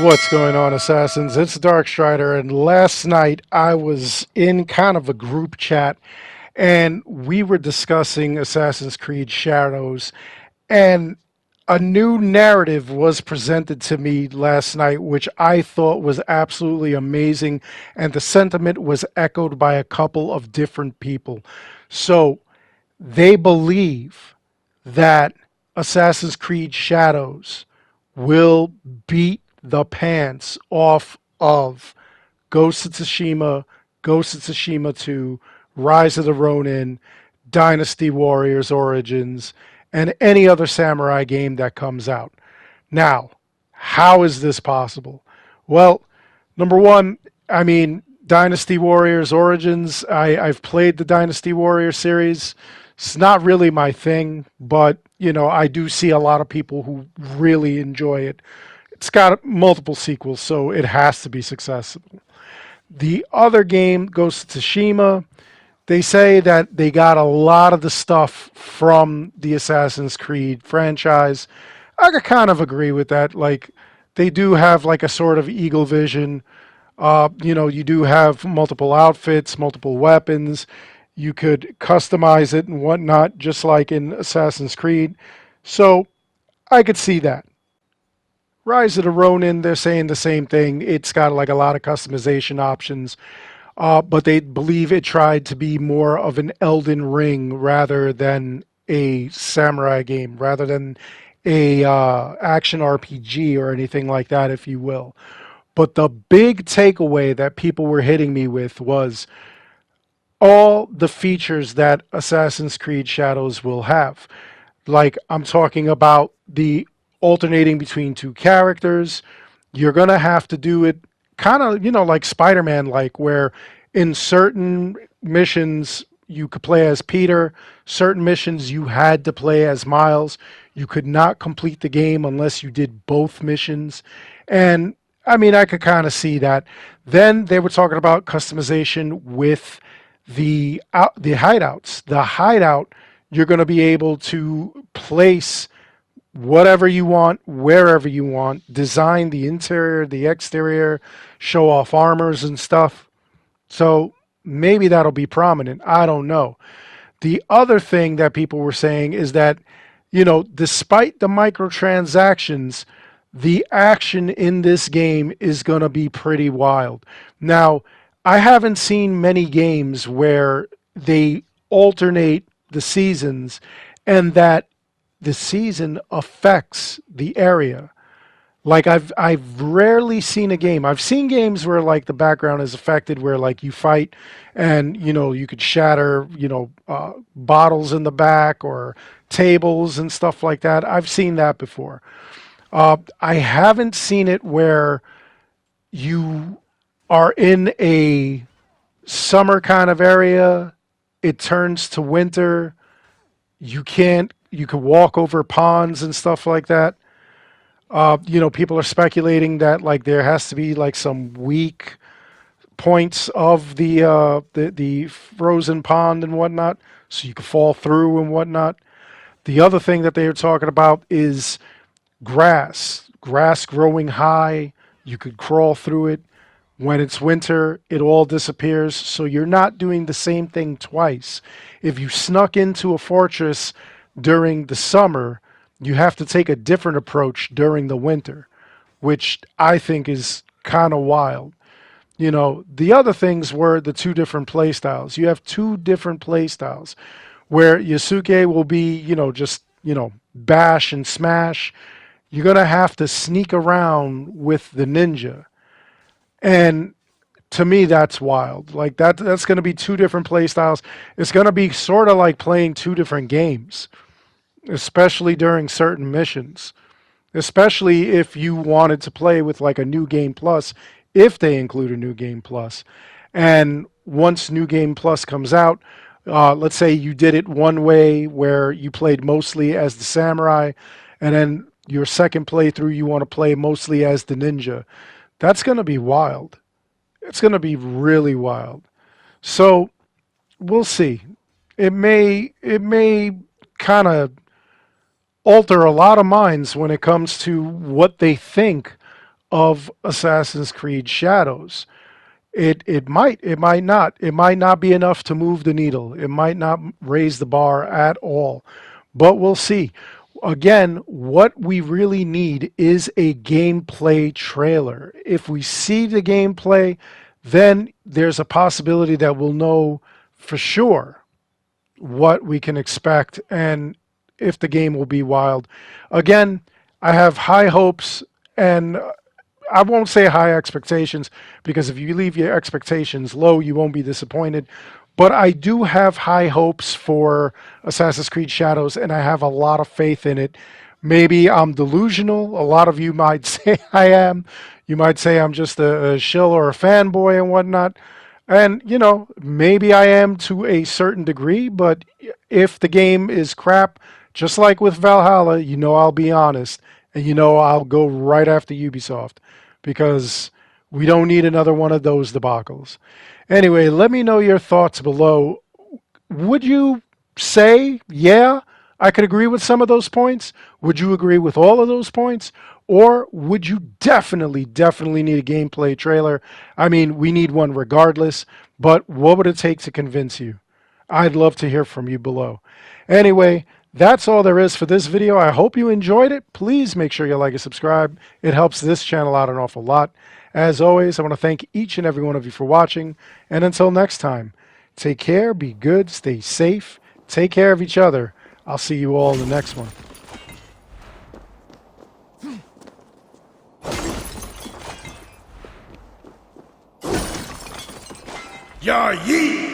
What's going on, Assassins? It's Dark Strider, and last night I was in kind of a group chat, and we were discussing Assassin's Creed Shadows, and a new narrative was presented to me last night, which I thought was absolutely amazing, and the sentiment was echoed by a couple of different people. So they believe that Assassin's Creed Shadows will beat the pants off of Ghost of Tsushima, Ghost of Tsushima 2, Rise of the Ronin, Dynasty Warriors Origins, and any other samurai game that comes out. Now, how is this possible? Well, number one, Dynasty Warriors Origins, I've played the Dynasty Warrior series. It's not really my thing, but, I do see a lot of people who really enjoy it. It's got multiple sequels, so it has to be successful. The other game, Ghost of Tsushima, they say that they got a lot of the stuff from the Assassin's Creed franchise. I could kind of agree with that. Like, they do have like a sort of eagle vision. You do have multiple outfits, multiple weapons. You could customize it and whatnot, just like in Assassin's Creed. So I could see that. Rise of the Ronin, they're saying the same thing. It's got like a lot of customization options, but they believe it tried to be more of an Elden Ring rather than a samurai game, rather than a action RPG or anything like that, if you will. But the big takeaway that people were hitting me with was all the features that Assassin's Creed Shadows will have. Like, I'm talking about the alternating between two characters. You're going to have to do it kind of, like Spider Man, like where in certain missions you could play as Peter, certain missions you had to play as Miles. You could not complete the game unless you did both missions. And I could kind of see that. Then they were talking about customization with the hideouts. The hideout, you're going to be able to place whatever you want, wherever you want, design the interior, the exterior, show off armors and stuff. So maybe that'll be prominent. I don't know. The other thing that people were saying is that, despite the microtransactions, the action in this game is going to be pretty wild. Now, I haven't seen many games where they alternate the seasons and that the season affects the area. Like I've rarely seen a game. I've seen games where like the background is affected, where like you fight, and you could shatter bottles in the back or tables and stuff like that. I've seen that before. I haven't seen it where you are in a summer kind of area. It turns to winter. You can walk over ponds and stuff like that. People are speculating that like there has to be like some weak points of the frozen pond and whatnot, so you can fall through and whatnot. The other thing that they are talking about is grass growing high. You could crawl through it. When it's winter, it all disappears, so you're not doing the same thing twice. If you snuck into a fortress during the summer, you have to take a different approach during the winter, which I think is kind of wild. The other things were the two different play styles. You have two different play styles where Yasuke will be, just, bash and smash. You're going to have to sneak around with the ninja. And to me, that's wild. Like that's going to be two different play styles. It's going to be sort of like playing two different games, especially during certain missions. Especially if you wanted to play with like a new game plus, if they include a new game plus. And once new game plus comes out, let's say you did it one way where you played mostly as the samurai, and then your second playthrough you want to play mostly as the ninja. That's going to be wild. It's going to be really wild. So we'll see. It may kind of alter a lot of minds when it comes to what they think of Assassin's Creed Shadows. It might not be enough to move the needle. It might not raise the bar at all, but we'll see. Again, what we really need is a gameplay trailer. If we see the gameplay, then there's a possibility that we'll know for sure what we can expect and if the game will be wild. Again, I have high hopes, and I won't say high expectations, because if you leave your expectations low, you won't be disappointed. But I do have high hopes for Assassin's Creed Shadows, and I have a lot of faith in it. Maybe I'm delusional. A lot of you might say I am. You might say I'm just a shill or a fanboy and whatnot. And, maybe I am to a certain degree, but if the game is crap, just like with Valhalla, I'll be honest. And I'll go right after Ubisoft, because we don't need another one of those debacles. Anyway, let me know your thoughts below. Would you say, yeah, I could agree with some of those points? Would you agree with all of those points? Or would you definitely need a gameplay trailer? I mean, we need one regardless, but what would it take to convince you? I'd love to hear from you below. Anyway, that's all there is for this video. I hope you enjoyed it. Please make sure you like and subscribe. It helps this channel out an awful lot. As always, I want to thank each and every one of you for watching. And until next time, take care, be good, stay safe, take care of each other. I'll see you all in the next one. Ya Yi!